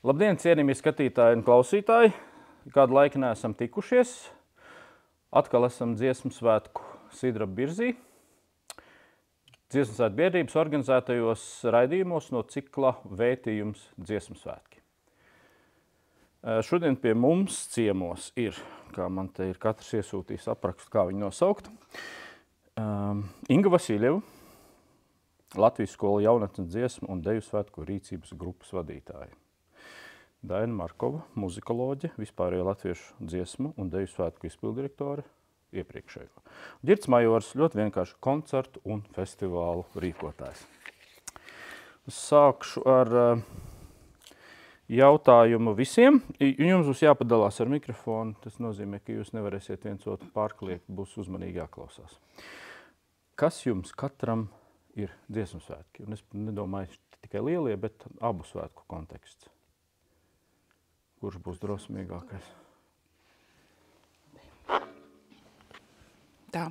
Labdien, cienījamie skatītāji un klausītāji! Kādu laiku neesam tikušies. Atkal esam Dziesmu svētku Sidraba Birzī. Dziesmu svētku biedrības organizētajos raidījumos no cikla Vētījums Dziesmu svētki. Šodien pie mums ciemos ir, kā man te ir katrs iesūtījis aprakstu, kā viņu nosaukt, Inga Vasiļeva, Latvijas skola jaunatnes dziesmu un deju svētku rīcības grupas vadītāja. Daina Markova, muzikoloģe, vispārējo latviešu dziesmu un deju svētku izpildirektore iepriekšējo. Ģirds Majors, ļoti vienkārši koncertu un festivālu rīkotājs. Sākšu ar jautājumu visiem. Jums būs jāpadalās ar mikrofonu. Tas nozīmē, ka jūs nevarēsiet viens otru pārkliegt, būs uzmanīgi jāklausās. Kas jums katram ir dziesmu svētki? Un es nedomāju tikai lielie, bet abu svētku konteksts. Kurš būs drosmīgākais? Tā.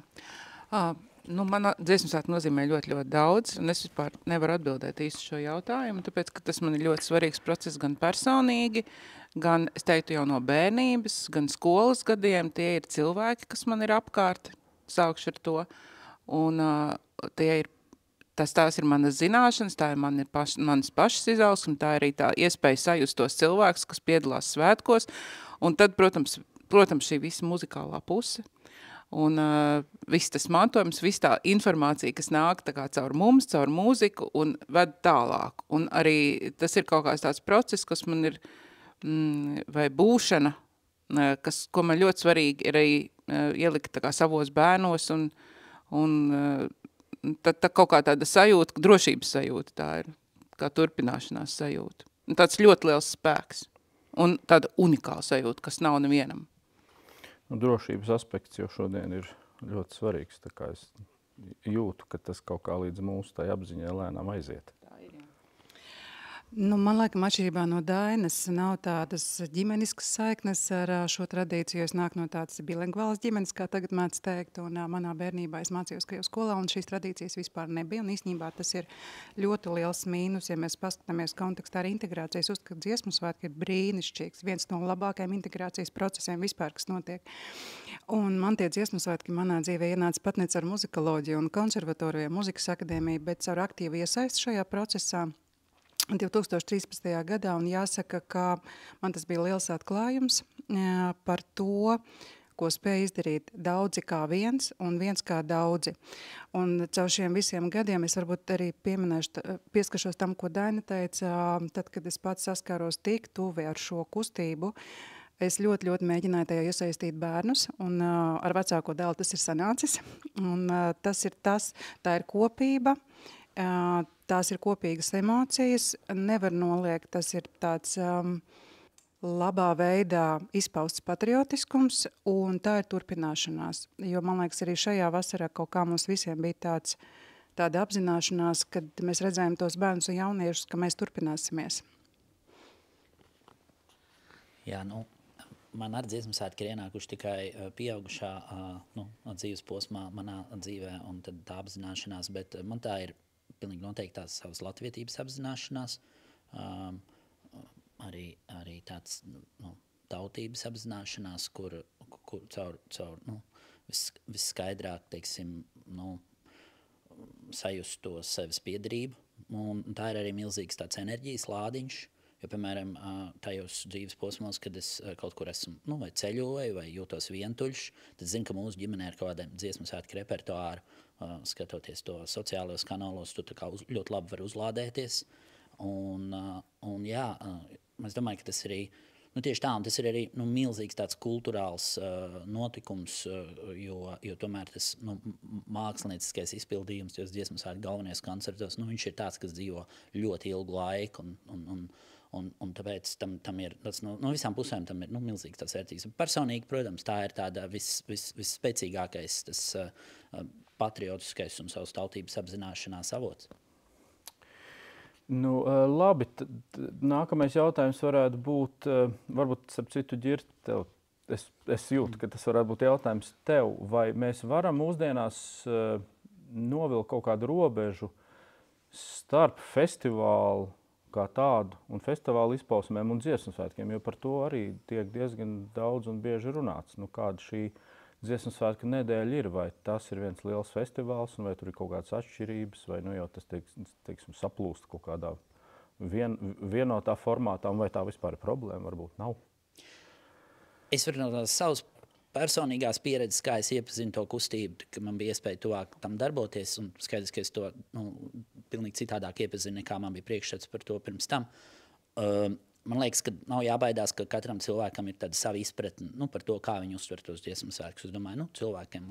Mana dziesmu svētku nozīmē ļoti daudz, un es vispār nevaru atbildēt īsti šo jautājumu, tāpēc, ka tas man ir ļoti svarīgs process gan personīgi, gan, es teiktu, jau no bērnības, gan skolas gadiem. Tie ir cilvēki, kas man ir apkārt, sākšu ar to, un tās ir manas zināšanas, tā ir manas pašas izaugsme, tā ir arī tā iespēja sajust tos cilvēkus, kas piedalās svētkos, un tad, protams, šī visa muzikālā puse, un viss tas mantojums, viss tā informācija, kas nāk tā kā caur mums, caur mūziku, un ved tālāk. Un arī tas ir kaut kāds tāds process, kas man ir, vai būšana, ko man ļoti svarīgi ir arī ielikt tā kā savos bērnos, un tad kaut kā tāda sajūta, drošības sajūta, tā ir kā turpināšanās sajūta. Un tāds ļoti liels spēks un tāda unikāla sajūta, kas nav nevienam. Drošības aspekts jau šodien ir ļoti svarīgs, tā kā es jūtu, ka tas kaut kā līdz mūsu tai apziņai lēnām aiziet. Man laikam atšķirībā no Dainas nav tādas ģimeniskas saiknes ar šo tradīciju. Es nāku no tādas bilingvālas ģimenes, kā tagad mēdz teikt, un manā bērnībā es mācījos Krievu skolā, un šīs tradīcijas vispār nebija, un īstenībā tas ir ļoti liels mīnus, ja mēs paskatāmies kontekstā ar integrācijas. Uzskatu, ka dziesmu svētki ir brīnišķīgs, viens no labākajiem integrācijas procesiem vispār, kas notiek. Un man tie dziesmu svētki manā dzīvē ienāca pat ne caur muzikoloģiju un konservatoriju, muzikas akadēmiju, bet caur aktīvu iesaisti šajā procesā. 2013. gadā, un jāsaka, ka man tas bija liels atklājums par to, ko spēja izdarīt daudzi kā viens un viens kā daudzi. Un caur šiem visiem gadiem es varbūt arī pieskaršos tam, ko Daina teica, tad, kad es pats saskāros tik tuvi ar šo kustību, es ļoti mēģināju tajā iesaistīt bērnus, un ar vecāko dēlu tas ir sanācis, un tā ir kopība, tās ir kopīgas emocijas, nevar noliegt, tas ir tāds labā veidā izpausts patriotiskums, un tā ir turpināšanās. Jo, man liekas, arī šajā vasarā kaut kā mums visiem bija tāda apzināšanās, kad mēs redzējām tos bērnus un jauniešus, ka mēs turpināsimies. Jā, man ar dziesmu svētki ir ienākuši tikai pieaugušā dzīves posmā manā dzīvē, un tad tā apzināšanās, bet man tā ir pilnīgi noteikti tās savas latvietības apzināšanās, arī tāds tautības apzināšanās, kur caur visskaidrāk, teiksim, sajust to sevis piederību. Un tā ir arī milzīgs tāds enerģijas lādiņš, jo, piemēram, tajos dzīves posmos, kad es kaut kur esmu vai ceļoju vai jūtos vientuļš, tad zinu, ka mūsu ģimenē ir kaut kādiem dziesmu svētku repertuāru, skatoties to sociālajos kanālos, tu tā kā ļoti labi var uzlādēties. Un jā, es domāju, ka tas arī, tieši tā, un tas ir arī milzīgs tāds kulturāls notikums, jo tomēr tas mākslinieckais izpildījums, tos dziesmu svētku galvenajos koncertos, viņš ir tāds, kas dzīvo ļoti ilgu laiku, un tāpēc tam ir, no visām pusēm tam ir milzīgs tāds vērtīgs. Personīgi, protams, tā ir tāda visspēcīgākais tas patriotiskais un savas tautības apzināšanās avots. Labi, nākamais jautājums varētu būt, varbūt, starp citu, Ģirt, tev, es jūtu, ka tas varētu būt jautājums tev, vai mēs varam mūsdienās novilkt kaut kādu robežu starp festivālu kā tādu, un festivāla izpausmēm un dziesmu svētkiem, jo par to arī tiek diezgan daudz un bieži runāts. Nu, kāda šī dziesmu svētku nedēļa ir, vai tas ir viens liels festivāls, un vai tur ir kaut kādas atšķirības, vai nu jau tas, teiksim, saplūst kaut kādā vienotā formātā, un vai tā vispār ir problēma, varbūt nav. Es varu no tās savas personīgās pieredzes, kā es iepazinu to kustību, ka man bija iespēja tuvāk tam darboties, un skaidrs, ka es to pilnīgi citādāk iepazinu, nekā man bija priekšstats par to pirms tam. Man liekas, ka nav jābaidās, ka katram cilvēkam ir tāda sava izpratne par to, kā viņi uztver tos dziesmu svētkus. Es domāju, cilvēkiem,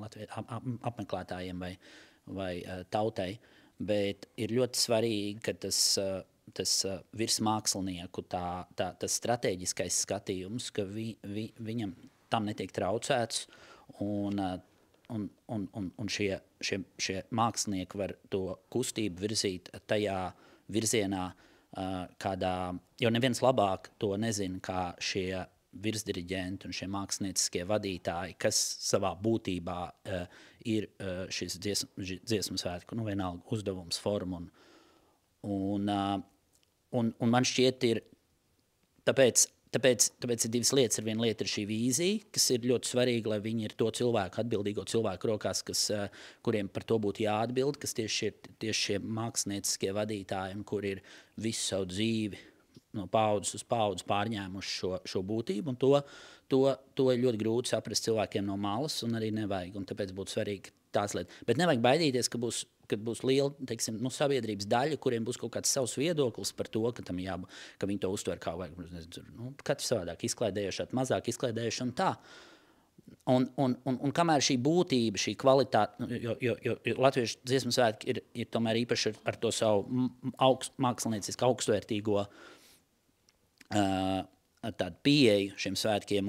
apmeklētājiem vai tautai, bet ir ļoti svarīgi, ka tas virsmākslinieku tas strateģiskais skatījums, ka viņam tam netiek traucēts, un šie mākslinieki var to kustību virzīt tajā virzienā, kādā, jo neviens labāk to nezina, kā šie virsdiriģenti un šie mākslinieciskie vadītāji, kas savā būtībā ir šis dziesmu svētku, vienalga uzdevums, forma. Un man šķiet ir, tāpēc ir divas lietas. Viena lieta ir šī vīzija, kas ir ļoti svarīga, lai viņi ir to cilvēku, atbildīgo cilvēku rokās, kuriem par to būtu jāatbild, kas tieši ir šie mākslinieciskie vadītāji, kur ir visu savu dzīvi no paudzes uz paudzes pārņēmuši šo būtību. Un to ir ļoti grūti saprast cilvēkiem no malas, un arī nevajag. Un tāpēc būtu svarīgi tās lietas. Bet nevajag baidīties, kad būs liela, teiksim, sabiedrības daļa, kuriem būs kaut kāds savs viedoklis par to, ka viņi to uztver kā vajag. Katrs savādāk izklaidējuši, mazāk izklaidējuši un tā. Un kamēr šī būtība, šī kvalitāte, jo latviešu dziesmu svētki ir tomēr īpaši ar to savu mākslinieciski augstvērtīgo tādu pieeju šiem svētkiem,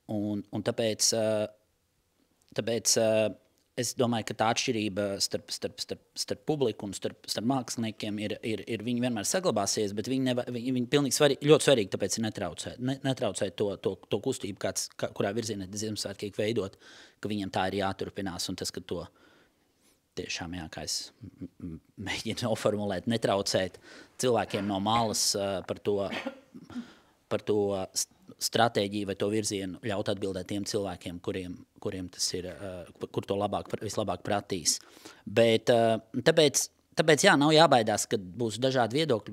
un tāpēc es domāju, ka tā atšķirība starp publiku un starp māksliniekiem ir viņi vienmēr saglabāsies, bet viņi pilnīgi ļoti svarīgi, tāpēc ir netraucēt to kustību, kurā virzienā dziesmu svētki veidot, ka viņiem tā ir jāturpinās, un tas, ka to tiešām, kā es mēģinu noformulēt, netraucēt cilvēkiem no malas par to stratēģiju vai to virzienu, ļaut atbildēt tiem cilvēkiem, kuriem tas ir, kur to vislabāk pratīs. Bet tāpēc nav jābaidās, ka būs dažādi viedokļi,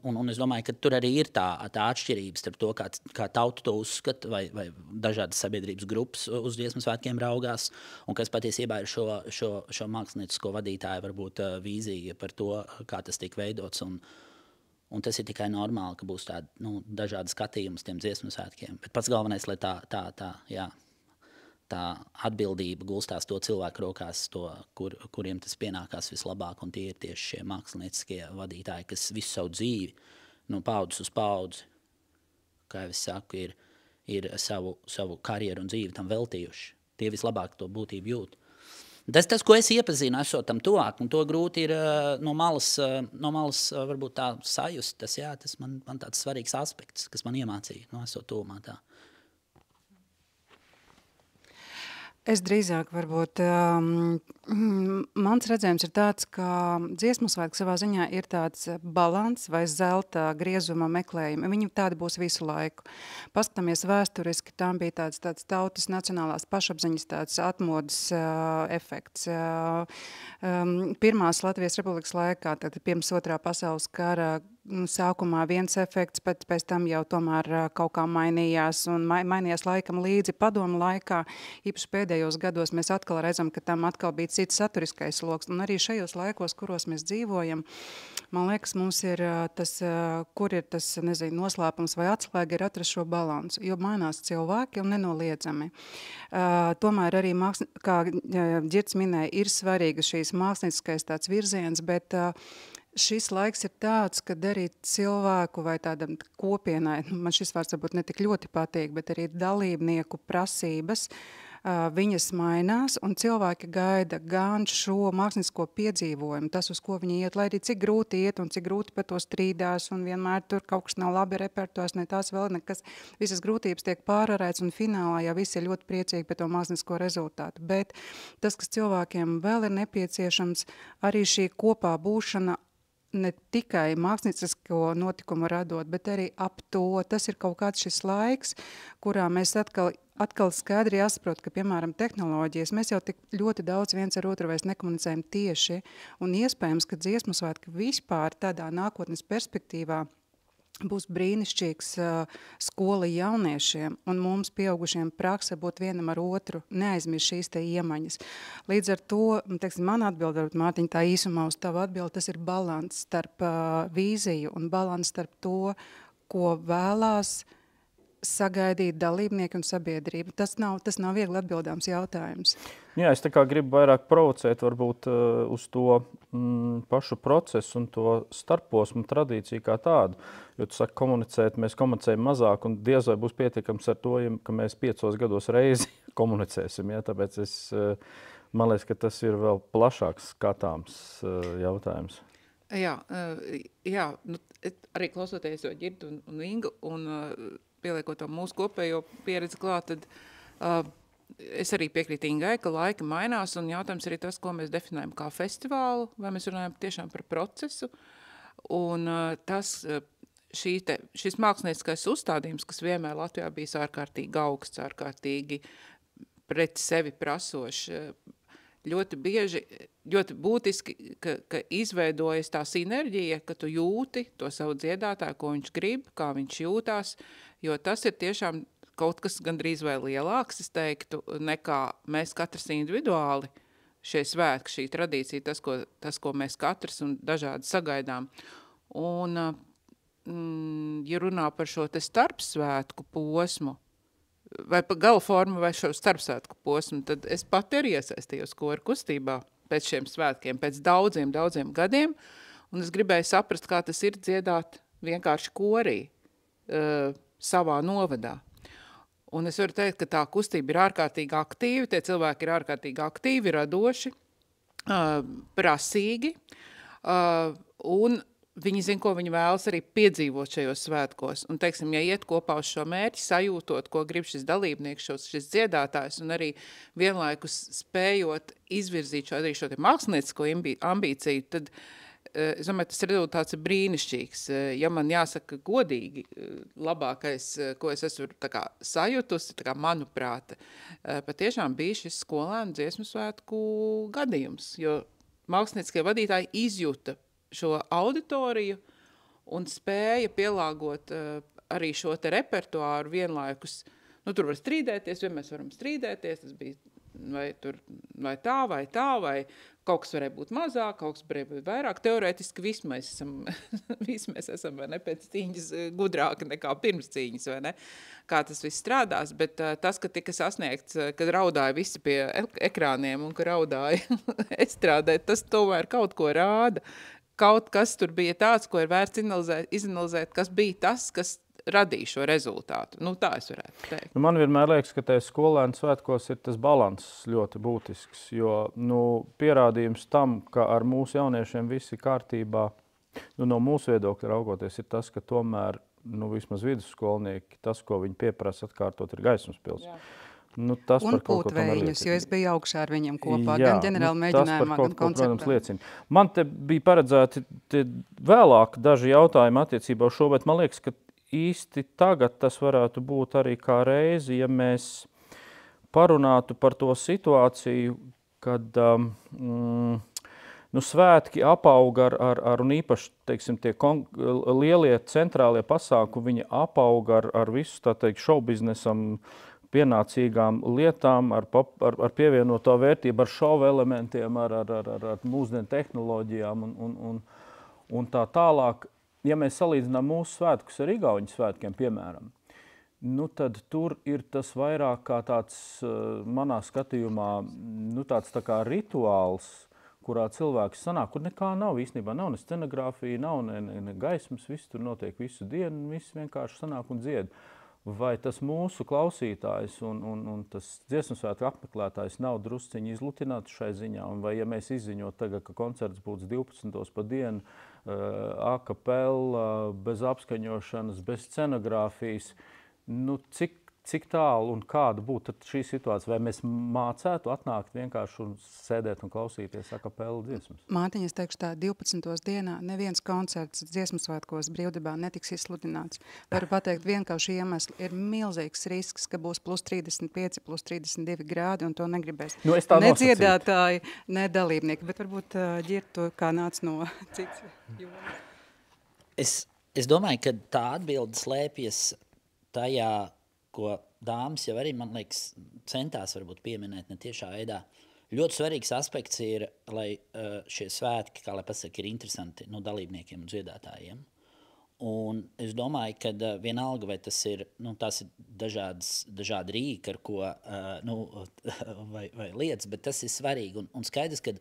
un es domāju, ka tur arī ir tā atšķirības starp to, kā tauta to uzskata, vai dažādas sabiedrības grupas uz dziesmu svētkiem raugās, un kas patiesībā ir šo māksliniecisko vadītāju varbūt vīzija par to, kā tas tiek veidots, un tas ir tikai normāli, ka būs tādi dažādi skatījumi tiem dziesmu svētkiem. Bet pats galvenais, lai tā atbildība gulstās to cilvēku rokās, kuriem tas pienākās vislabāk, un tie ir tieši šie mākslinieciskie vadītāji, kas visu savu dzīvi, no paudzes uz paudzi, kā jau es saku, ir savu karjeru un dzīvi tam veltījuši. Tie vislabāk to būtību jūt. Tas, ko es iepazinu, esot tam tuvāk, un to grūti ir no malas varbūt tā sajust, tas man tāds svarīgs aspekts, kas man iemācīja, esot tuvumā tā. Es drīzāk varbūt, mans redzējums ir tāds, ka dziesmu svētki savā ziņā ir tāds balans vai zelta griezuma meklējumi. Viņi tādi būs visu laiku. Paskatāmies vēsturiski, tam bija tāds tautas nacionālās pašapziņas tāds atmodas efekts. Pirmās Latvijas Republikas laikā, tad pirms Otrā pasaules kara, sākumā viens efekts, bet pēc tam jau tomēr kaut kā mainījās un mainījās laikam līdzi padomu laikā. Īpaši pēdējos gados mēs atkal redzam, ka tam atkal bija cits saturiskais sloks. Un arī šajos laikos, kuros mēs dzīvojam, man liekas, mums ir tas, kur ir tas, noslēpums vai atslēga ir atrast šo balansu, jo mainās cilvēki un nenoliedzami. Tomēr arī, kā Ģirds minēja, ir svarīga šīs mākslinieckais tāds virziens, bet šis laiks ir tāds, kad arī cilvēku vai tādam kopienai, man šis vārds varbūt ne tik ļoti patīk, bet arī dalībnieku prasības, viņas mainās, un cilvēki gaida gan šo mākslinieco piedzīvojumu, tas, uz ko viņi iet, lai arī cik grūti iet un cik grūti par to strīdās, un vienmēr tur kaut kas nav labi repertuārs, ne tās vēl nekas, visas grūtības tiek pārvarēts, un finālā jau visi ir ļoti priecīgi par to mākslinieco rezultātu. Bet tas, kas cilvēkiem vēl ir nepieciešams, arī šī kopā būšana ne tikai māksliniecko notikumu radot, bet arī ap to. Tas ir kaut kāds šis laiks, kurā mēs atkal skaidri jāsaprot, ka, piemēram, tehnoloģijas, mēs jau tik ļoti daudz viens ar otru vairs nekomunicējam tieši, un iespējams, ka dziesmu svētki vispār tādā nākotnes perspektīvā būs brīnišķīgs skola jauniešiem, un mums pieaugušiem prakse būt vienam ar otru, neaizmirst šīs te iemaņas. Līdz ar to, teiksim, man atbilde, Mārtiņ, tā īsumā uz tavu atbildi, tas ir balans starp vīziju un balans starp to, ko vēlās sagaidīt dalībnieki un sabiedrība. Tas nav viegli atbildāms jautājums. Jā, es tā kā gribu vairāk provocēt varbūt uz to pašu procesu un to starposmu tradīciju kā tādu. Jo tu saki, mēs komunicējam mazāk un diez vai būs pietiekams ar to, ka mēs 5 gados reizi komunicēsim. Ja? Tāpēc man liekas, ka tas ir vēl plašāks skatāms jautājums. Jā, nu, arī klausoties jo Ģirdu un Ingu un pieliekot to mūsu kopējo pieredzi klāt, tad es arī piekrītu Ingai, ka laika mainās, un jautājums arī tas, ko mēs definējam kā festivālu, vai mēs runājam tiešām par procesu, un šis mākslinieckais uzstādījums, kas vienmēr Latvijā bijis ārkārtīgi augsts, ārkārtīgi pret sevi prasošs, ļoti bieži, ļoti būtiski, ka izveidojas tā sinerģija, ka tu jūti to savu dziedātāju, ko viņš grib, kā viņš jūtās, jo tas ir tiešām kaut kas gandrīz vai lielāks, es teiktu, nekā mēs katrs individuāli šie svētki, šī tradīcija, tas, ko mēs katrs un dažādi sagaidām. Un, ja runā par šo te starpsvētku posmu, vai pa gala formu, vai šo starpsvētku posmu, tad es pat arī iesaistījos koru kustībā pēc šiem svētkiem, pēc daudziem gadiem, un es gribēju saprast, kā tas ir dziedāt vienkārši korī savā novadā. Un es varu teikt, ka tā kustība ir ārkārtīgi aktīva, tie cilvēki ir ārkārtīgi aktīvi, radoši, prasīgi, un viņi zina, ko viņi vēlas arī piedzīvot šajos svētkos. Un, teiksim, ja iet kopā uz šo mērķi, sajūtot, ko grib šis dalībnieks, šis dziedātājs, un arī vienlaikus spējot izvirzīt šo te māksliniecisko ambīciju, tad, es domāju, tas rezultāts ir brīnišķīgs. Ja man jāsaka godīgi, labākais, ko es esmu tā kā sajutusi, tā kā manuprāt, patiešām bija šis skolēnu dziesmu svētku gadījums, jo mākslinieckie vadītāji izjuta šo auditoriju un spēja pielāgot arī šo te repertuāru vienlaikus. Nu, tur var strīdēties, mēs varam strīdēties, tas bija vai tā, vai kaut kas varēja būt mazāk, kaut kas varēja būt vairāk. Teorētiski visi mēs esam vai ne, pēc cīņas gudrāki nekā pirms cīņas, vai ne, kā tas viss strādās, bet tas, ka tika sasniegts, kad raudāja visi pie ekrāniem un ka raudāja estrādē, tas tomēr kaut ko rāda. Kaut kas tur bija tāds, ko ir vērts izanalizēt, kas bija tas, kas radīja šo rezultātu. Nu, tā es varētu teikt. Nu, man vienmēr liekas, ka tajā skolēnu svētkos ir tas balanss ļoti būtisks, jo pierādījums tam, ka ar mūsu jauniešiem viss ir kārtībā, no mūsu viedokļa raugoties, ir tas, ka tomēr vismaz vidusskolnieki, tas, ko viņi pieprasa atkārtot, ir Gaismas pils. Jā. Tas un pūtvējiņus, jo es biju augšā ar viņiem kopā, gan ģenerāla mēģinājumā, gan koncertā. Man te bija paredzēti vēlāk daži jautājumi attiecībā uz šo, bet man liekas, ka īsti tagad tas varētu būt arī kā reizi, ja mēs parunātu par to situāciju, kad svētki apauga ar un īpaši, teiksim, tie lielie centrālie pasākumi, viņi apauga ar visu, tā teikt, šoubiznesam, pienācīgām lietām, ar pievienoto vērtību, ar šovu elementiem, ar mūsdienu tehnoloģijām un tā tālāk. Ja mēs salīdzinām mūsu svētkus ar igauņu svētkiem, piemēram, tad tur ir tas vairāk kā tāds, manā skatījumā, tāds tā kā rituāls, kurā cilvēks sanāk, kur nekā nav īstenībā, nav ne scenogrāfija, nav ne gaismas, viss tur notiek visu dienu, viss vienkārši sanāk un dzied. Vai tas mūsu klausītājs un tas dziesmu svētku apmeklētājs nav drusciņi izlutināts šai ziņā? Un vai, ja mēs izziņot tagad, ka koncerts būs 12. pa dienu, a cappella, bez apskaņošanas, bez scenogrāfijas, cik cik tālu un kāda būtu šī situācija? Vai mēs mācētu atnākt vienkārši un sēdēt un klausīties akapelu dziesmas? Mātiņa, es teikšu tā, 12. dienā neviens koncerts dziesmu svētkos brīvdabā netiks izsludināts. Varu pateikt vienkārši iemesli. Ir milzīgs risks, ka būs plus 35, plus 32 grādi un to negribēs. Nu, es tā ne nosacītu. dziedātāji, ne dalībnieki, bet varbūt Ģirtu kā nāc no cits jomas. Es domāju, ka tā atbilde slēpjas tajā, ko dāmas jau arī, man liekas, centās varbūt pieminēt ne tiešā veidā. Ļoti svarīgs aspekts ir, lai šie svētki, kā lai pasaka, ir interesanti dalībniekiem un dziedātājiem. Un es domāju, ka vienalga, vai tas ir, tās ir dažādi rīki, ar ko, vai lietas, bet tas ir svarīgi. Un skaidrs, ka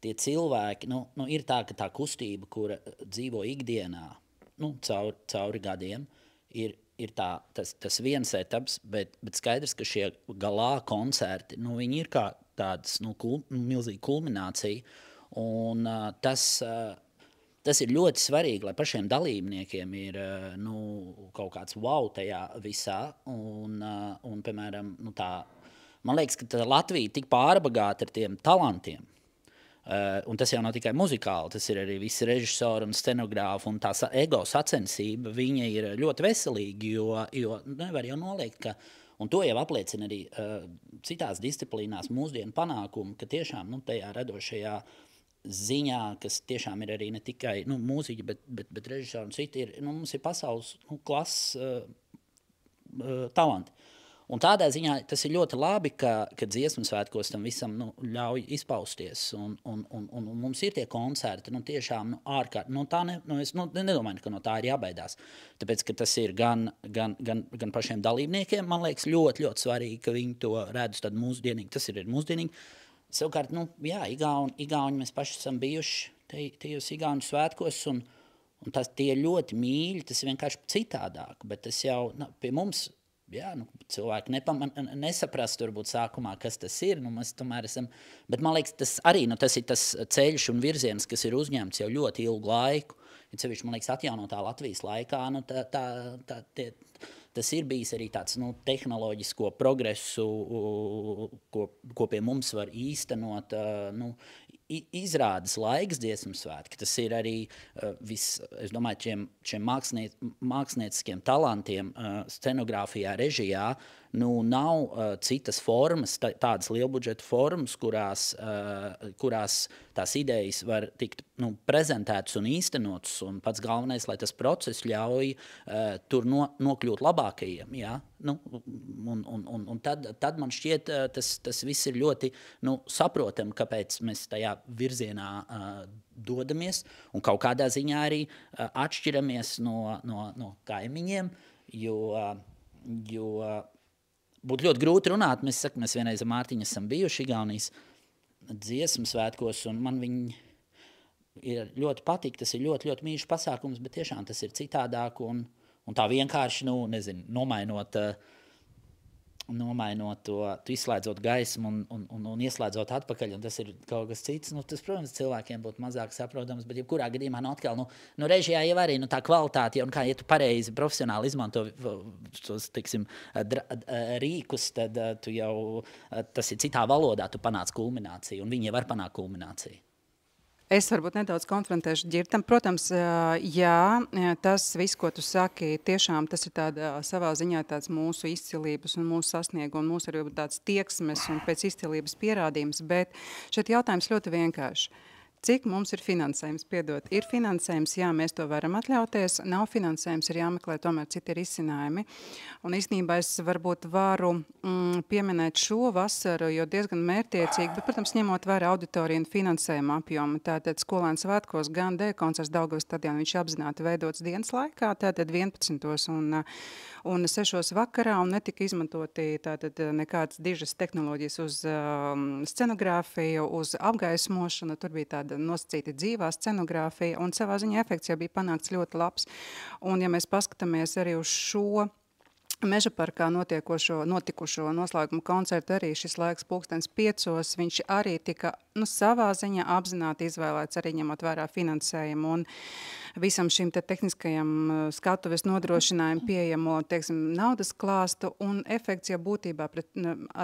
tie cilvēki, ir tā, ka tā kustība, kura dzīvo ikdienā, cauri gadiem, ir tas viens etaps, bet skaidrs, ka šie galā koncerti, viņi ir kā tādas milzīga kulminācija, un tas ir ļoti svarīgi, lai pašiem dalībniekiem ir kaut kāds wow tajā visā, un piemēram, man liekas, ka Latvija tik pārbagāta ar tiem talantiem, un tas jau nav tikai muzikāli, tas ir arī visi režisori un scenogrāfi, un tā ego sacensība, viņa ir ļoti veselīga, jo nevar jau noliegt, ka, un to jau apliecina arī citās disciplīnās mūsdienu panākumi, ka tiešām tajā radošajā ziņā, kas tiešām ir arī ne tikai mūziķi, bet režisori un citi, mums ir pasaules klases talanti. Un tādā ziņā tas ir ļoti labi, ka dziesmu svētkos tam visam ļauj izpausties. Un mums ir tie koncerti, tiešām ārkārt. Es nedomāju, ka no tā ir jābaidās. Tāpēc, ka tas ir gan pašiem dalībniekiem, man liekas, ļoti, ļoti svarīgi, ka viņi to redz tad mūsdienīgi. Tas ir mūsdienīgi. Savukārt, Igauņi mēs paši esam bijuši tajos Igauņu svētkos, un tie ļoti mīļi, tas ir vienkārši citādāk. Bet tas jau pie mums... cilvēki nesaprast varbūt sākumā, kas tas ir, mēs tomēr esam, bet man liekas, tas arī, tas ir tas ceļš un virziens, kas ir uzņemts jau ļoti ilgu laiku, ja sevišķi, man liekas, atjaunotā Latvijas laikā, tas ir bijis arī tāds, tehnoloģisko progresu, ko pie mums var īstenot, izrādes laiks dziesmu svētki. Tas ir arī es domāju, šiem mākslinieciskiem talantiem scenogrāfijā, režijā, nav citas formas, tādas lielbudžeta formas, kurās tās idejas var tikt prezentētas un īstenotas, un pats galvenais, lai tas process ļauj tur nokļūt labākajiem, ja? Un tad man šķiet, tas viss ir ļoti saprotam, kāpēc mēs tajā virzienā dodamies, un kaut kādā ziņā arī atšķiramies no kaimiņiem, jo būtu ļoti grūti runāt. Mēs vienreiz ar Mārtiņu esam bijuši Igaunijas dziesmu svētkos, un man viņi ir ļoti patīk. Tas ir ļoti, ļoti mīļš pasākums, bet tiešām tas ir citādāk, un tā vienkārši, nomainot to, tu izslēdzot gaismu un ieslēdzot atpakaļ, un tas ir kaut kas cits. Tas, protams, cilvēkiem būtu mazāk saprotams, bet jebkurā gadījumā atkal, režijā jau arī tā kvalitāte, un kā, ja tu pareizi profesionāli izmanto tos, teiksim, rīkus, tad tu jau, tas ir citā valodā, tu panāc kulmināciju, un viņi var panākt kulmināciju. Es varbūt nedaudz konfrontēšu Ģirtam. Protams, jā, tas viss, ko tu saki, tiešām tas ir savā ziņā tāds mūsu izcilības un mūsu sasniegumu, un mūsu arī tāds tieksmes un pēc izcilības pierādījums, bet šeit jautājums ļoti vienkārši. Cik mums ir finansējums? Piedod, ir finansējums, jā, mēs to varam atļauties, nav finansējums, ir jāmeklē tomēr citi risinājumi. Un īstenībā es varbūt varu pieminēt šo vasaru, jo diezgan mērķtiecīgi, bet, protams, ņemot vērā auditoriju un finansējuma apjomu. Tātad skolēnu svētkos gan D-koncerts Daugavas stadionā, viņš apzināti veidots dienas laikā, tātad 11. un 6. vakarā, un netika izmantoti tātad nekādas dižas tehnoloģijas uz scenogrāfiju, uz apgaismošanu, tur bija tāda nosacīta dzīvā scenogrāfija, un savā ziņā efekts jau bija panākts ļoti labs. Un ja mēs paskatāmies arī uz šo Meža parkā notikušo noslēguma koncertu, arī šis laiks 5:00, viņš arī tika savā ziņā apzināti izvēlēts, arī ņemot vērā finansējumu. Un visam šim te tehniskajam skatuves nodrošinājumu pieejamo, teiksim, naudas klāstu, un efekts jau būtībā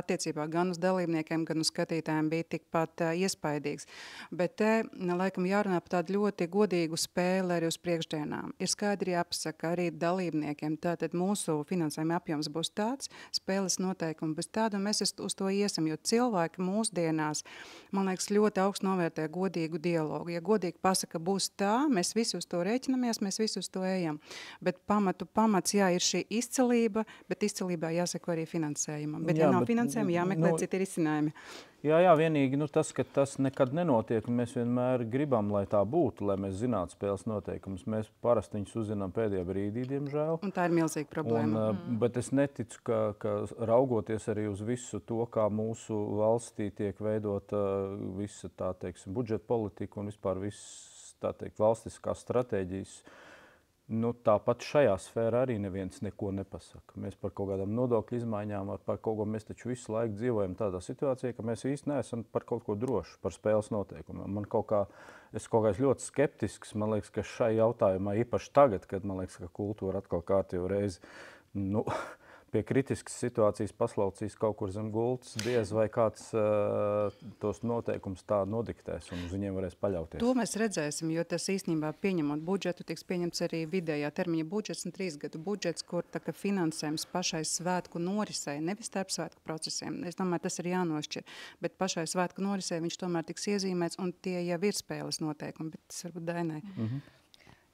attiecībā gan uz dalībniekiem, gan uz skatītājiem bija tikpat iespaidīgs. Bet te, laikam, jārunā par tādu ļoti godīgu spēli arī uz priekšdienām. Ir skaidri jāpasaka arī dalībniekiem, tātad mūsu finansējuma apjoms būs tāds, spēles noteikumi būs tādi, un mēs uz to iesim, jo cilvēki mūsdienās, man liekas, ļoti augstu novērtē godīgu dialogu. Ja godīgi pasaka, būs tā, mēs visi uz to rēķinamies, mēs visi uz to ejam. Bet pamats, jā, ir šī izcelība, bet izcelībā jāseko arī finansējumam. Bet, ja nav finansējuma, jāmeklē citi risinājumi. Jā, vienīgi tas, ka tas nekad nenotiek, un mēs vienmēr gribam, lai tā būtu, lai mēs zinātu spēles noteikumus. Mēs parasti viņus uzzinām pēdējā brīdī, diemžēl. Un tā ir milzīga problēma. Bet es neticu, ka raugoties arī uz visu to, kā mūsu valstī tiek veidota visa tā, teiksim, budžeta politika un vispār viss, tā teikt, valstiskās stratēģijas, tāpat šajā sfērā arī neviens neko nepasaka. Mēs par kaut kādām nodokļu izmaiņām, par kaut ko mēs taču visu laiku dzīvojam tādā situācijā, ka mēs īsti neesam par kaut ko droši, par spēles noteikumiem. Es kaut kā ļoti skeptisks, man liekas, ka šai jautājumā, īpaši tagad, kad man liekas, ka kultūra atkal kārtīgi reizi, pie kritiskas situācijas paslaucīs kaut kur zem gultas, diez vai kāds tos noteikums tā nodiktēs un uz viņiem varēs paļauties. To mēs redzēsim, jo tas īstenībā pieņemot budžetu, tiks pieņemts arī vidējā termiņa budžets un 3 gadu budžets, kur tā kā finansējums pašai svētku norisei, nevis starp svētku procesiem. Es domāju, tas ir jānošķir, bet pašai svētku norisei viņš tomēr tiks iezīmēts un tie jau ir spēles noteikumi, bet tas varbūt Dainai.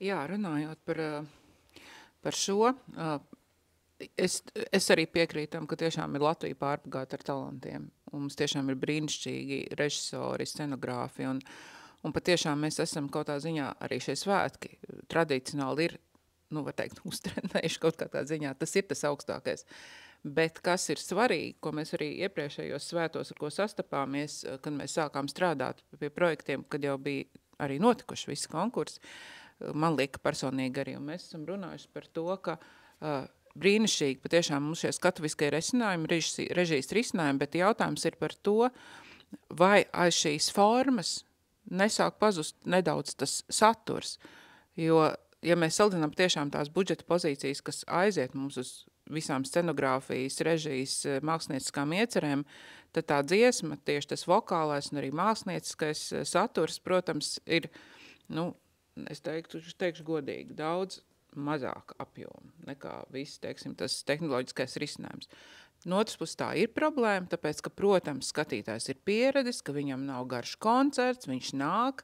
Jā, runājot par šo, Es arī piekrītam, ka tiešām ir Latvija pārpagāta ar talantiem. Un mums tiešām ir brīnišķīgi režisori, scenogrāfi. Un patiešām mēs esam kaut tā ziņā arī šie svētki. Tradicionāli ir, var teikt, uztrenējuši kaut kā ziņā. Tas ir tas augstākais. Bet kas ir svarīgi, ko mēs arī iepriekšējos svētos, ar ko sastapāmies, kad mēs sākām strādāt pie projektiem, kad jau bija arī notikuši visi konkursi, man lieka personīgi arī. Un mēs esam runājuši par to, ka brīnišķīgi, patiešām mums šie skatuviskie risinājumi, režijas risinājumi, bet jautājums ir par to, vai aiz šīs formas nesāk pazust nedaudz tas saturs. Jo, ja mēs saldinām tiešām tās budžeta pozīcijas, kas aiziet mums uz visām scenogrāfijas, režijas, mākslinieckām iecerēm, tad tā dziesma, tieši tas vokālais un arī mākslinieckais saturs, protams, ir, es teikšu godīgi, daudz mazāk apjomu nekā viss, teiksim, tas tehnoloģiskais risinājums. No otras puses tā ir problēma, tāpēc, ka, protams, skatītājs ir pieredzis, ka viņam nav garš koncerts, viņš nāk,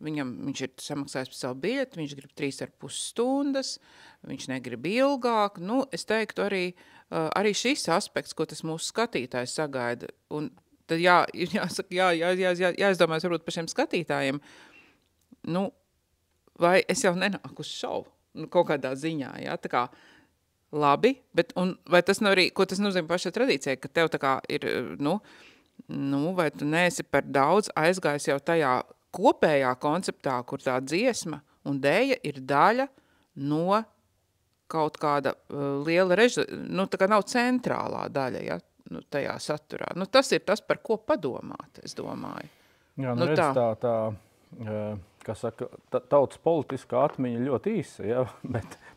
viņš ir samaksājis par savu biļeti, viņš grib 3,5 stundas, viņš negrib ilgāk. Es teiktu arī šis aspekts, ko tas mūsu skatītājs sagaida. Un tad jāizdomājas varbūt par šiem skatītājiem, vai es jau nenāku uz šovu. Kaut kādā ziņā, jā, tā kā labi, bet vai tas nav arī, ko tas nozīmē pašai tradīcijai, ka tev tā kā ir, vai tu neesi par daudz aizgājis jau tajā kopējā konceptā, kur tā dziesma un dēja ir daļa no kaut kāda liela tā kā nav centrālā daļa, ja, tajā saturā. Tas ir tas, par ko padomāt, es domāju. Jā, redz tā kā saka, tautas politiskā atmiņa ļoti īsa, ja?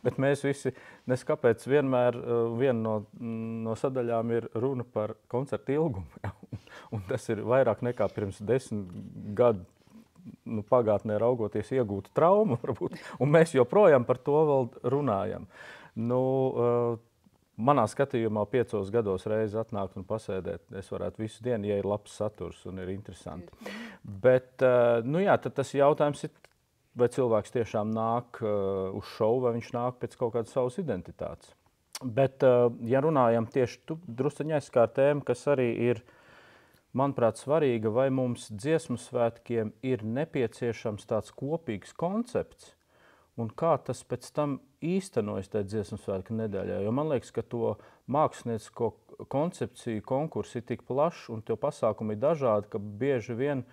bet mēs visi, kāpēc vienmēr viena no sadaļām ir runa par koncertu ilgumu. Ja? Un tas ir vairāk nekā pirms 10 gadu pagātnē raugoties iegūtu traumu, varbūt, un mēs joprojām par to vēl runājam. Manā skatījumā 5 gados reizi atnākt un pasēdēt, es varētu visu dienu, ja ir labs saturs un ir interesanti. Bet, tad tas jautājums ir, vai cilvēks tiešām nāk uz šovu, vai viņš nāk pēc kaut kādas savas identitātes. Bet, ja runājam tieši tu drusciņi aizskār tēmu, kas arī ir, manuprāt, svarīga, vai mums dziesmu svētkiem ir nepieciešams tāds kopīgs koncepts, un kā tas pēc tam īstenojas tajā dziesmu svētku nedēļā. Jo man liekas, ka to māksliniecisko koncepciju konkursi ir tik plašs un tie pasākumi ir dažādi, ka bieži vien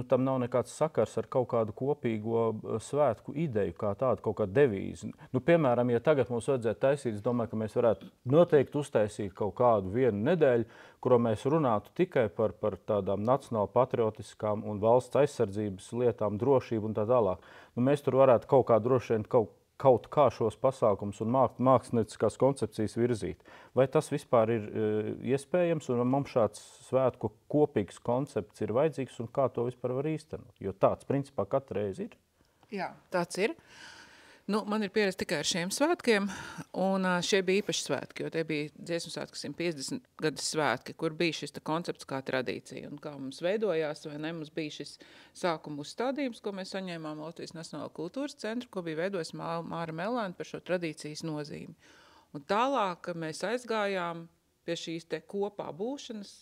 tam nav nekāds sakars ar kaut kādu kopīgo svētku ideju, kā tādu kaut kādu devīzi. Piemēram, ja tagad mums vajadzētu taisīt, es domāju, ka mēs varētu noteikti uztaisīt kaut kādu vienu nedēļu, kuro mēs runātu tikai par tādām nacionāli patriotiskām un valsts aizsardzības lietām, drošību un tā tālāk. Mēs tur varētu kaut kā droši vien kaut kā šos pasākums un mākslinieckās koncepcijas virzīt. Vai tas vispār ir iespējams un mums šāds svētku kopīgs koncepts ir vajadzīgs un kā to vispār var īstenot? Jo tāds principā katru reizi ir. Jā, tāds ir. Man ir pieredze tikai ar šiem svētkiem, un šie bija īpaši svētki, jo tie bija dziesmu svētki 150 gadu svētki, kur bija šis koncepts kā tradīcija, un kā mums veidojās, vai ne, mums bija šis sākuma uzstādījums, ko mēs saņēmām Latvijas Nacionālo kultūras centru, ko bija veidojis Māra Melēna par šo tradīcijas nozīmi. Un tālāk mēs aizgājām pie šīs te kopā būšanas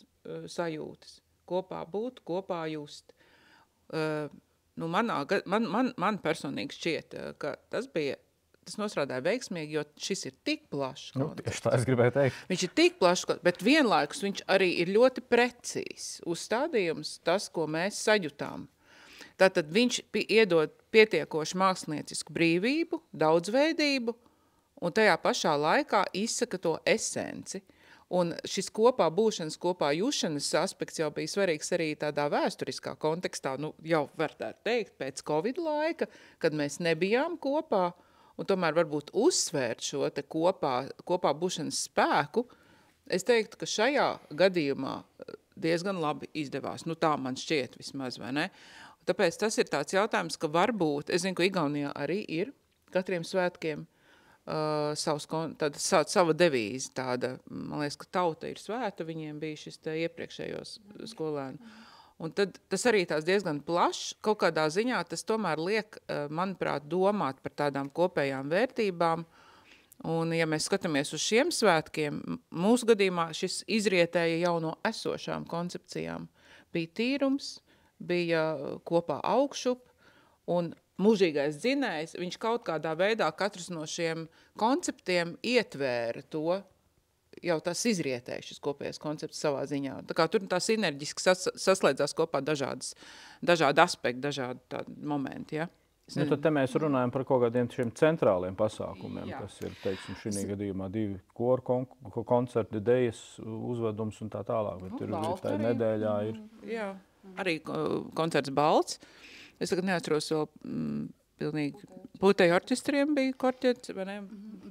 sajūtas, kopā būt, kopā just. Man personīgi šķiet, ka tas nostrādāja veiksmīgi, jo šis ir tik plašs koncepts. Tieši tā es gribēju teikt. Viņš ir tik plašs, bet vienlaikus viņš arī ir ļoti precīzs uzstādījums, tas, ko mēs sajūtām. Tātad viņš iedod pietiekoši māksliniecisku brīvību, daudzveidību, un tajā pašā laikā izsaka to esenci. Un šis kopā būšanas, kopā jušanas aspekts jau bija svarīgs arī tādā vēsturiskā kontekstā, jau varētu teikt, pēc Covid laika, kad mēs nebijām kopā, un tomēr varbūt uzsvērt šo te kopā būšanas spēku, es teiktu, ka šajā gadījumā diezgan labi izdevās. Tā man šķiet vismaz, vai ne? Tāpēc tas ir tāds jautājums, ka varbūt, es zinu, ka Igaunijā arī ir katriem svētkiem, sava devīze tāda, man liekas, ka tauta ir svēta, viņiem bija šis iepriekšējos skolēni. Un tad tas arī tās diezgan plašs, kaut kādā ziņā tas tomēr liek, manuprāt, domāt par tādām kopējām vērtībām, un ja mēs skatāmies uz šiem svētkiem, mūsu gadījumā šis izrietēja jau no esošām koncepcijām. Bija tīrums, bija kopā augšup, un mūžīgais dzinējs, viņš kaut kādā veidā katrs no šiem konceptiem ietvēra to, jau tas izrietēja šis kopējais koncepts savā ziņā. Tā kā tur tā sinerģiski saslēdzās kopā dažādi aspekti, dažādi tādi momenti, ja? Tad te mēs runājam par kaut kādiem šiem centrāliem pasākumiem, kas ir, teiksim, šī gadījumā 2 koru koncerti, dejas uzvedums un tā tālāk, bet tur tā nedēļā ir. Jā, arī koncerts Balts. Es tagad neatceros vēl pilnīgi. Puteju orķestriem bija korķets, vai ne?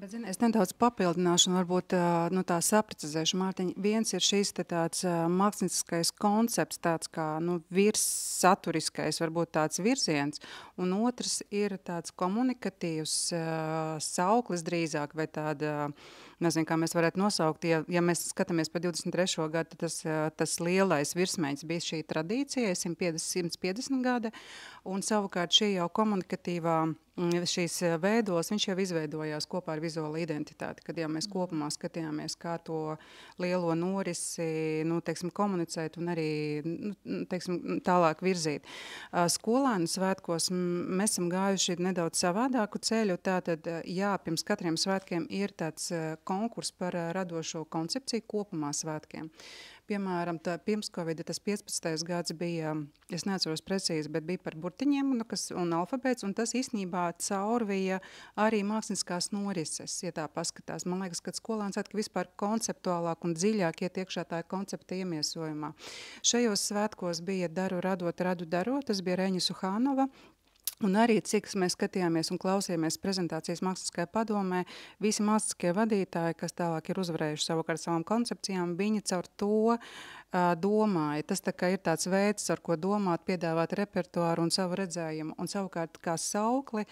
Bet, zini, es nedaudz papildināšu un varbūt tā saprecizēšu, Mārtiņ. Viens ir šīs tāds mākslinieckais koncepts, tāds kā virssaturiskais, varbūt tāds virziens, un otrs ir tāds komunikatīvs sauklis drīzāk, vai tāda, nezinu, kā mēs varētu nosaukt, ja mēs skatāmies par 23. gadu, tas lielais virsmeņš bija šī tradīcija, 150 gada, un savukārt šī jau komunikatīvā šīs veidos, viņš jau izveidojās kopā ar vizuālo identitāti, kad jau mēs kopumā skatījāmies, kā to lielo norisi, komunicēt un arī, tālāk virzīt. Skolēnu svētkos mēs esam gājuši nedaudz savādāku ceļu, tātad, pirms katriem svētkiem ir tāds konkurss par radošo koncepciju kopumā svētkiem. Piemēram, pirms Covid tas 15. gads bija, es neatceros precīzi, bet bija par burtiņiem un alfabēts, un tas īstenībā caurvija arī mākslinieckās norises, ja tā paskatās. Man liekas, ka skolēns vispār konceptuālāk un dziļāk iet iekšā tā koncepta iemiesojumā. Šajos svētkos bija Daru radot, radu darot, tas bija Reņa Suhānova. Un arī, cik mēs skatījāmies un klausījāmies prezentācijas mākslinieckajā padomē, visi mākslinieckie vadītāji, kas tālāk ir uzvarējuši savukārt savām koncepcijām, viņi caur to domāja. Tas tā kā ir tāds veids, ar ko domāt, piedāvāt repertuāru un savu redzējumu. Un savukārt kā saukli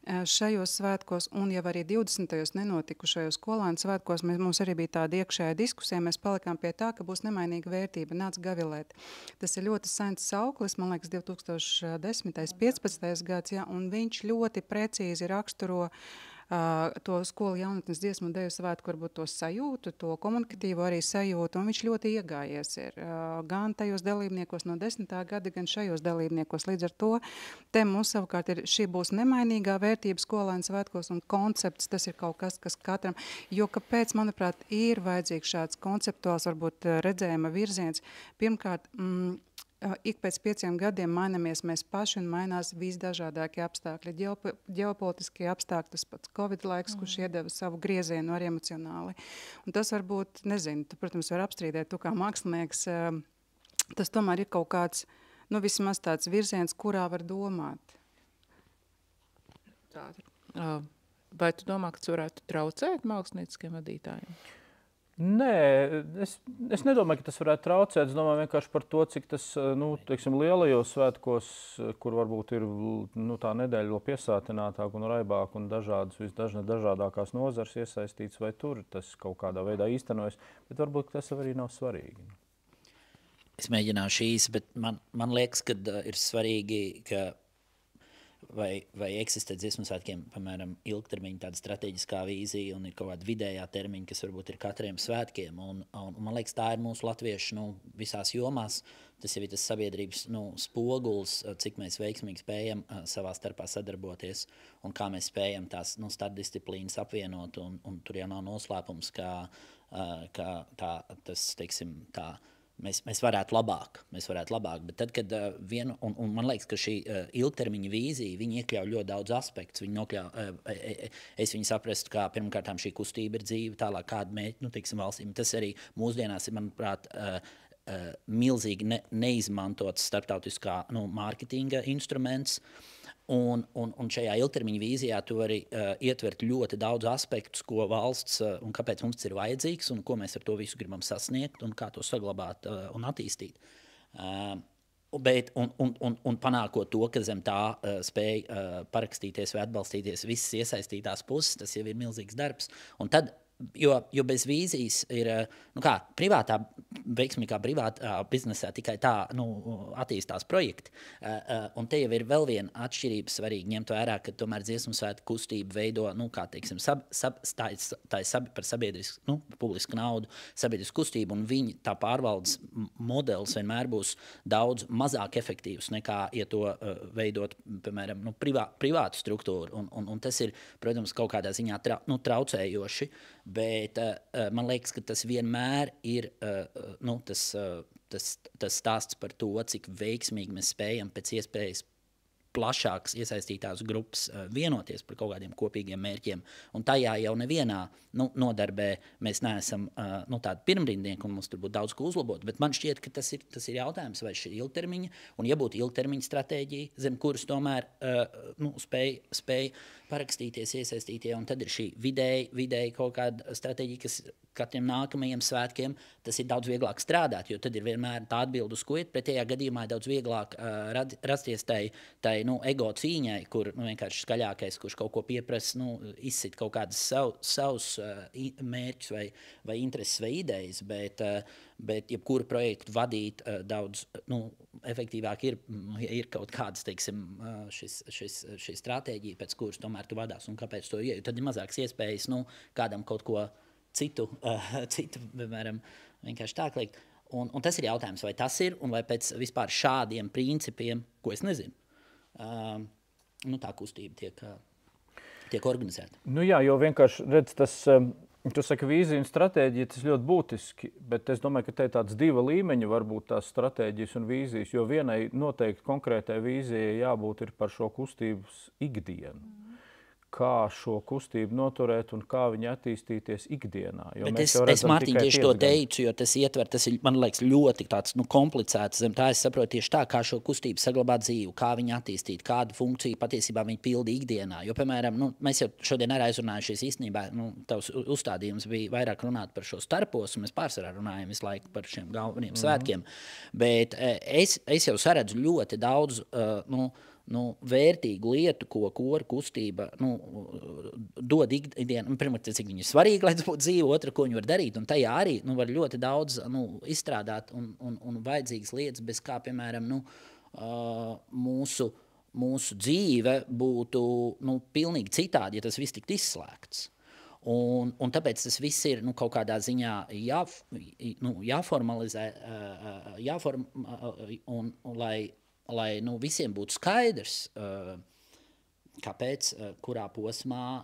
šajos svētkos un jau arī 20. nenotikušajos skolēnu svētkos mums arī bija tāda iekšējā diskusija, mēs palikām pie tā, ka būs nemainīga vērtība, nāc gavilēt. Tas ir ļoti sens sauklis, man liekas 2010. 15. gads, ja, un viņš ļoti precīzi raksturo to skolu jaunatnes dziesmu un deju svētku, varbūt to sajūtu, to komunikatīvo arī sajūtu, un viņš ļoti iegājies ir gan tajos dalībniekos no 10. gada, gan šajos dalībniekos. Līdz ar to, te mums savukārt ir, šī būs nemainīgā vērtība skolēnu svētkos un koncepts, tas ir kaut kas, kas katram, jo kāpēc, manuprāt, ir vajadzīgs šāds konceptuāls, varbūt redzējuma virziens. Pirmkārt, ik pēc 5 gadiem mainamies mēs paši un mainās visdažādākie apstākļi. Ģeopolitiskie apstākļi, tas pats Covid laiks, kurš iedeva savu griezienu arī emocionāli. Un tas varbūt, nezinu, tu, protams, var apstrīdēt, tu kā mākslinieks, tas tomēr ir kaut kāds, nu vismaz tāds virziens, kurā var domāt. Vai tu domā, ka tas varētu traucēt mākslinieciskiem vadītājiem? Nē, es nedomāju, ka tas varētu traucēt. Es domāju vienkārši par to, cik tas, nu, teiksim, lielajos svētkos, kur varbūt ir, nu, tā nedēļa vēl piesātinātāk un raibāk un dažādākās nozars iesaistīts, vai tur tas kaut kādā veidā īstenojas, bet varbūt tas arī nav svarīgi. Es mēģināšu īsi, bet man liekas, ka ir svarīgi, ka vai eksistē dziesmu svētkiem, piemēram, ilgtermiņa tāda strateģiskā vīzija un ir kaut kāda vidējā termiņa, kas varbūt ir katriem svētkiem. Un man liekas, tā ir mūsu latviešu visās jomās. Tas jau ir tas sabiedrības spogulis, cik mēs veiksmīgi spējam savā starpā sadarboties un kā mēs spējam tās starpdisciplīnas apvienot. Un tur jau nav noslēpums, ka tas, teiksim, tā, Mēs varētu labāk, bet tad, kad un man liekas, ka šī ilgtermiņa vīzija, viņi iekļauj ļoti daudz aspektus, es viņu saprastu, kā pirmkārtām šī kustība ir dzīve, tālāk kāda mērķi, teiksim, valstīm. Tas arī mūsdienās ir, manuprāt, milzīgi neizmantots starptautiskā mārketinga instruments. Un šajā ilgtermiņa vīzijā tu vari ietvert ļoti daudz aspektus, ko valsts un kāpēc mums ir vajadzīgs un ko mēs ar to visu gribam sasniegt un kā to saglabāt un attīstīt. Un panākot to, ka zem tā spēj parakstīties vai atbalstīties visas iesaistītās puses, tas jau ir milzīgs darbs. Un tad, jo bez vīzijas ir, veiksmīgā privātā biznesā tikai tā attīstās projekti. Un te jau ir vēl viena atšķirība svarīgi ņemt vērā, ka tomēr dziesmu svētku kustība veido, tā ir par sabiedrisku, publisku naudu, sabiedrisku kustību, un viņi tā pārvaldes modelis vienmēr būs daudz mazāk efektīvs nekā, ja to veidot, piemēram, privātu struktūru. Un tas ir, protams, kaut kādā ziņā traucējoši, bet man liekas, ka tas vienmēr ir tas stāsts par to, cik veiksmīgi mēs spējam pēc iespējas plašākas iesaistītās grupas vienoties par kaut kādiem kopīgiem mērķiem. Un tajā jau nevienā nodarbē mēs neesam tādi pirmrindnieki, un mums tur būtu daudz ko uzlabot. Bet man šķiet, ka tas ir jautājums, vai šī ilgtermiņa, un ja būtu ilgtermiņa stratēģija, zem kuras tomēr spēj parakstīties, iesaistītie, un tad ir šī vidēji kaut kāda stratēģija, kas katiem nākamajiem svētkiem, tas ir daudz vieglāk strādāt, jo tad ir vienmēr tā atbilde, uz ko iet. Pretējā gadījumā ir daudz vieglāk rasties tai ego cīņai, kur vienkārši skaļākais, kurš kaut ko pieprasa, izsit kaut kādas savus mērķus vai intereses vai idejas, bet jebkuru projektu vadīt daudz efektīvāk ir kaut kādas, teiksim, šī stratēģija, pēc kuras tomēr tu vadās un kāpēc to ieju. Tad ir mazāks iespējas kādam kaut ko citu, piemēram, vienkārši tā klikt. Un tas ir jautājums, vai tas ir, un vai pēc vispār šādiem principiem, ko es nezinu, tā kustība tiek organizēta. Jā, jo vienkārši redz tas, tu saki vīzija un stratēģija, tas ļoti būtiski, bet es domāju, ka te ir tāds diva līmeņa varbūt tās stratēģijas un vīzijas, jo vienai noteikti konkrētai vīzijai jābūt ir par šo kustības ikdienu. Kā šo kustību noturēt un kā viņa attīstīties ikdienā. Jo bet es Mārtiņ, tieši to teicu, jo tas ietver, tas ir, man liekas, ļoti tāds komplicēts. Zem tā es saprotu tieši tā, kā šo kustību saglabāt dzīvu, kā viņa attīstīt, kādu funkciju patiesībā viņa pilda ikdienā. Jo, piemēram, mēs jau šodien arī aizrunājušies īstenībā, tavs uzstādījums bija vairāk runāt par šo starpos, un mēs pārsvarā runājam visu laiku par šiem galveniem svētkiem. Bet es jau saredzu ļoti daudz, vērtīgu lietu, ko kora kustība dod ikdienu. Pirmkārt, cik viņa ir svarīga, lai tas būtu dzīve, otra, ko viņa var darīt. Un tajā arī var ļoti daudz izstrādāt un vajadzīgas lietas, bez kā, piemēram, mūsu dzīve būtu pilnīgi citādi, ja tas viss tiktu izslēgts. Un tāpēc tas viss ir kaut kādā ziņā jāformalizē, un lai visiem būtu skaidrs, kāpēc, kurā posmā,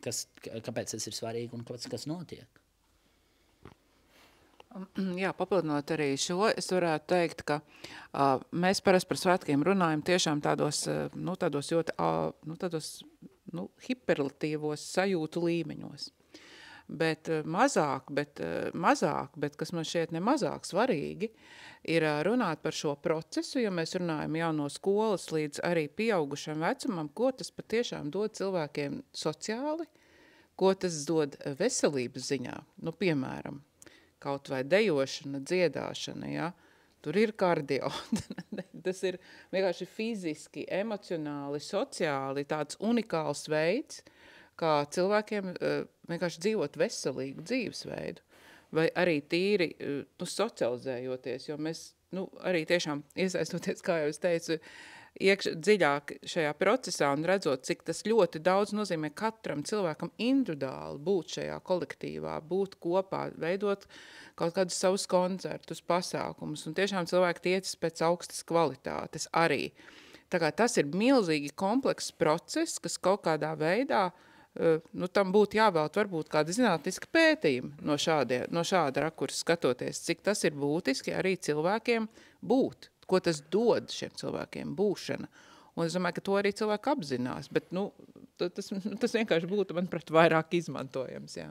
kāpēc tas ir svarīgi un kas notiek. Jā, papildinot arī šo, es varētu teikt, ka mēs parasti par svētkiem runājam tiešām tādos ļoti, hiperlatīvos sajūtu līmeņos. Bet mazāk, kas man šķiet nemazāk svarīgi, ir runāt par šo procesu, jo mēs runājam jau no skolas līdz arī pieaugušam vecumam, ko tas patiešām dod cilvēkiem sociāli, ko tas dod veselības ziņā, piemēram, kaut vai dejošana, dziedāšana, ja? Tur ir kardio. Tas ir vienkārši fiziski, emocionāli, sociāli tāds unikāls veids, kā cilvēkiem vienkārši dzīvot veselīgu dzīvesveidu. Vai arī tīri socializējoties, jo mēs arī tiešām iesaistoties, kā jau es teicu, dziļāk šajā procesā un redzot, cik tas ļoti daudz nozīmē katram cilvēkam individuāli būt šajā kolektīvā, būt kopā, veidot kaut kādus savus koncertus, pasākumus, un tiešām cilvēki tiecas pēc augstas kvalitātes arī. Tā kā tas ir milzīgi komplekss process, kas kaut kādā veidā, tam būtu jāvēlt varbūt kāda zinātniska pētījuma no šāda rakursa skatoties, cik tas ir būtiski arī cilvēkiem būt. Ko tas dod šiem cilvēkiem būšana. Un es domāju, ka to arī cilvēki apzinās, bet tas vienkārši būtu, manuprāt, vairāk izmantojams. Jā.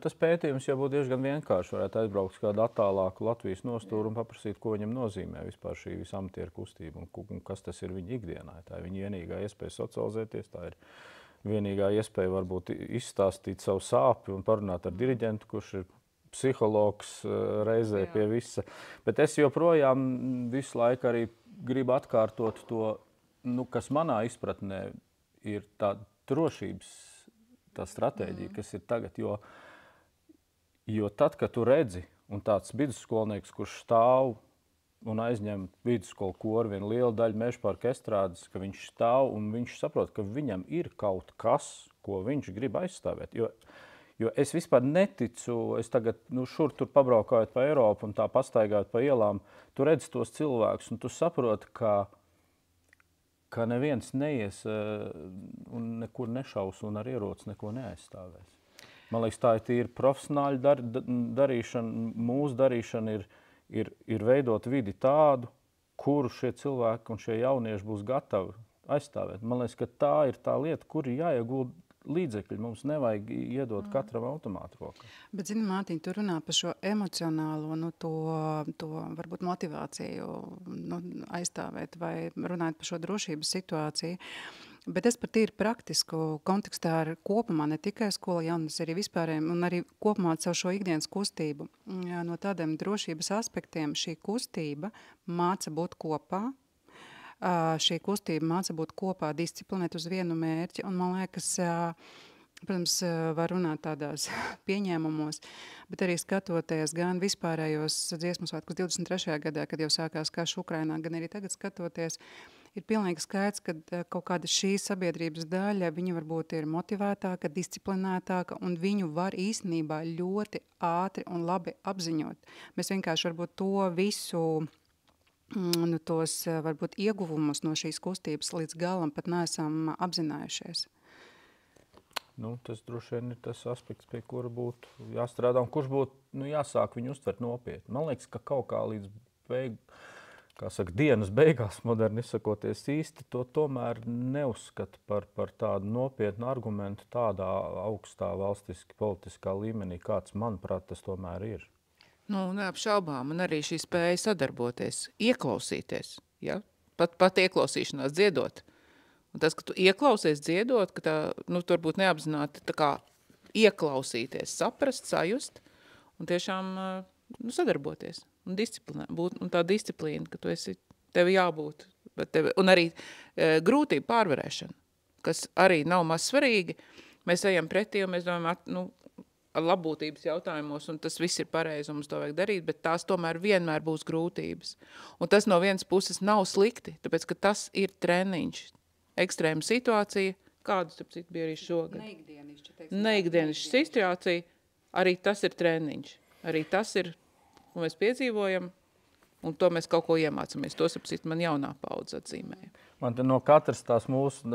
Tas pētījums jau būtu diezgan vienkārši. Varētu aizbraukt kādu attālāku Latvijas nostūru un paprasīt, ko viņam nozīmē vispār šī visa amatieru kustība un kas tas ir viņa ikdienā. Tā ir viņa vienīgā iespēja socializēties, tā ir vienīgā iespēja varbūt izstāstīt savu sāpi un parunāt ar diriģentu, kurš ir psihologs reizē pie visa. Bet es joprojām visu laiku arī gribu atkārtot to, kas manā izpratnē ir tā drošības tā stratēģija, kas ir tagad. Jo tad, kad tu redzi, un tāds vidusskolnieks, kurš stāv un aizņem vidusskolu koru vienu lielu daļu Mežaparka estrādes, ka viņš stāv un viņš saprot, ka viņam ir kaut kas, ko viņš grib aizstāvēt. Jo es vispār neticu, es tagad šur tur pabraukājot pa Eiropu un tā pastaigājot pa ielām, tu redzi tos cilvēkus un tu saproti, ka neviens neies un nekur nešaus un ar ieroci neko neaizstāvēs. Man liekas, tā ir tīri profesionāļa darīšana, mūsu darīšana ir veidot vidi tādu, kuru šie cilvēki un šie jaunieši būs gatavi aizstāvēt. Man liekas, ka tā ir tā lieta, kur ir jāiegulda līdzekļi. Mums nevajag iedot katram automātu rokā. Bet, zini, Mārtiņ, tu runā par šo emocionālo, to varbūt motivāciju aizstāvēt vai runāt par šo drošības situāciju. Bet es par tīri praktisku kontekstā ar kopumā, ne tikai skola jaunas, arī vispārējiem un arī kopumā caur šo ikdienas kustību. No tādiem drošības aspektiem šī kustība māca būt kopā, šī kustība māca būt kopā, disciplinēt uz vienu mērķi, un man liekas, protams, var runāt tādās pieņēmumos, bet arī skatoties gan vispārējos dziesmu svētkus 23. gadā, kad jau sākās karš Ukrainā, gan arī tagad skatoties, ir pilnīgi skaidrs, ka kaut kāda šī sabiedrības daļa, viņa varbūt ir motivētāka, disciplinētāka, un viņu var īstenībā ļoti ātri un labi apziņot. Mēs vienkārši varbūt to visu tos varbūt ieguvumus no šīs kustības līdz galam pat neesam apzinājušies. Tas droši vien ir tas aspekts, pie kura būtu jāstrādā un kurš būtu jāsāk viņu uztvert nopietni. Man liekas, ka kaut kā līdz dienas beigās, moderni izsakoties īsti, to tomēr neuzskata par tādu nopietnu argumentu tādā augstā valstiski politiskā līmenī, kāds, manuprāt, tas tomēr ir. Neapšaubām, un arī šī spēja sadarboties, ieklausīties, ja? Pat ieklausīšanās dziedot. Un tas, ka tu ieklausies dziedot, ka tu varbūt neapzināti tā kā ieklausīties, saprast, sajust, un tiešām sadarboties, un disciplinēt, un tā disciplīna, ka tev jābūt, un arī grūtību pārvarēšana, kas arī nav maz svarīgi. Mēs ejam pretī, un mēs domājam, ar labbūtības jautājumos, un tas viss ir pareizi, un mums to vajag darīt, bet tās tomēr vienmēr būs grūtības. Un tas no vienas puses nav slikti, tāpēc, ka tas ir treniņš. Ekstrēma situācija, kādu, starp citu, bija arī šogad. Neikdienišķa situācija, arī tas ir treniņš. Arī tas ir, ko mēs piedzīvojam, Un to mēs kaut ko iemācāmies. To sapsīt man jaunā paudze atzīmēja. Man te no katras tās mūsu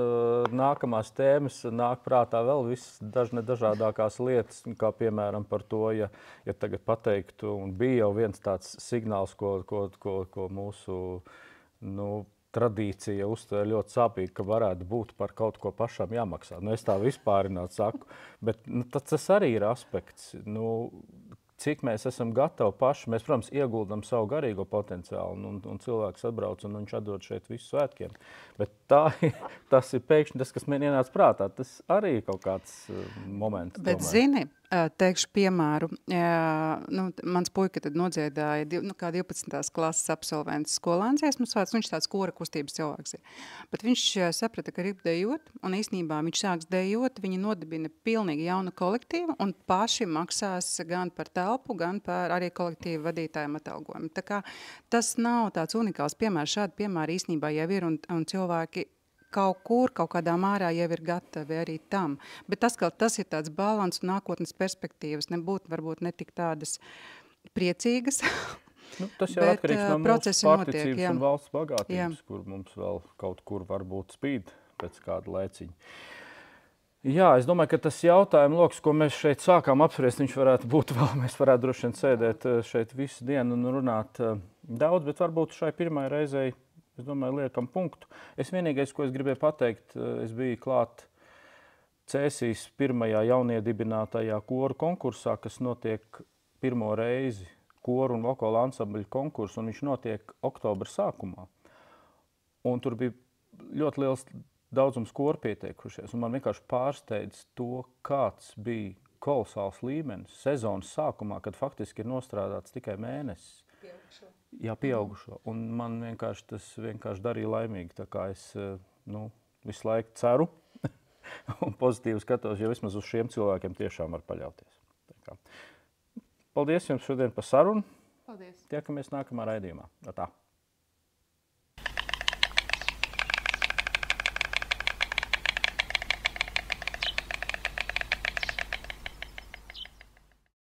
nākamās tēmas nāk prātā vēl visas dažādākās lietas, kā piemēram par to, ja tagad pateiktu, un bija jau viens tāds signāls, ko mūsu tradīcija uztver ļoti sāpīgi, ka varētu būt par kaut ko pašam jāmaksā. Es tā vispārināt saku, bet tas arī ir aspekts. Cik mēs esam gatavi paši, mēs, protams, ieguldam savu garīgo potenciālu, un cilvēks atbrauc, un viņš atdod šeit visu svētkiem. Bet tas ir pēkšņi tas, kas man ienāca prātā. Tas arī ir kaut kāds moments. Bet zini, teikšu piemēru, mans puika tad nodziedāja kā 12. klases absolvents skolēns dziesmu svētkus, viņš tāds kora kustības cilvēks ir. Bet viņš saprata, ka grib dejot, un īstenībā viņš sāks dejot, viņi nodibina pilnīgi jaunu kolektīvu, un paši maksās gan par telpu, gan par arī kolektīvu vadītājiem atalgojumu. Tā kā tas nav tāds unikāls piemērs, šādi piemēri īstenībā jau ir, un cilvēki kaut kādā mārā jau ir gatavi arī tam. Bet tas ir tāds balans un nākotnes perspektīvas, nebūtu varbūt ne tik tādas priecīgas. Tas jau atkarīgs no mūsu pārticības un valsts bagātības, kur mums vēl kaut kur varbūt spīd pēc kāda laiciņa. Jā, es domāju, ka tas jautājumu loks, ko mēs šeit sākām apspriest, viņš varētu būt vēl, mēs varētu droši vien sēdēt šeit visu dienu un runāt daudz, bet varbūt šai pirmai reizei, es domāju, liekam punktu. Es vienīgais, ko es gribēju pateikt, es biju klāt Cēsīs pirmajā jauniedibinātajā koru konkursā, kas notiek pirmo reizi koru un vokālu ansambļu konkursu, un viņš notiek oktobra sākumā. Un tur bija ļoti liels daudzums koru pieteikušies, un man vienkārši pārsteidz to, kāds bija kolosāls līmenis sezonas sākumā, kad faktiski ir nostrādāts tikai mēnesis. Jā, pieaugušo. Un man tas vienkārši darīja laimīgi. Tā kā es visu laiku ceru un pozitīvi skatos, jo vismaz uz šiem cilvēkiem tiešām var paļauties. Paldies jums šodien par sarunu. Paldies. Tiekamies nākamā raidījumā. Tā.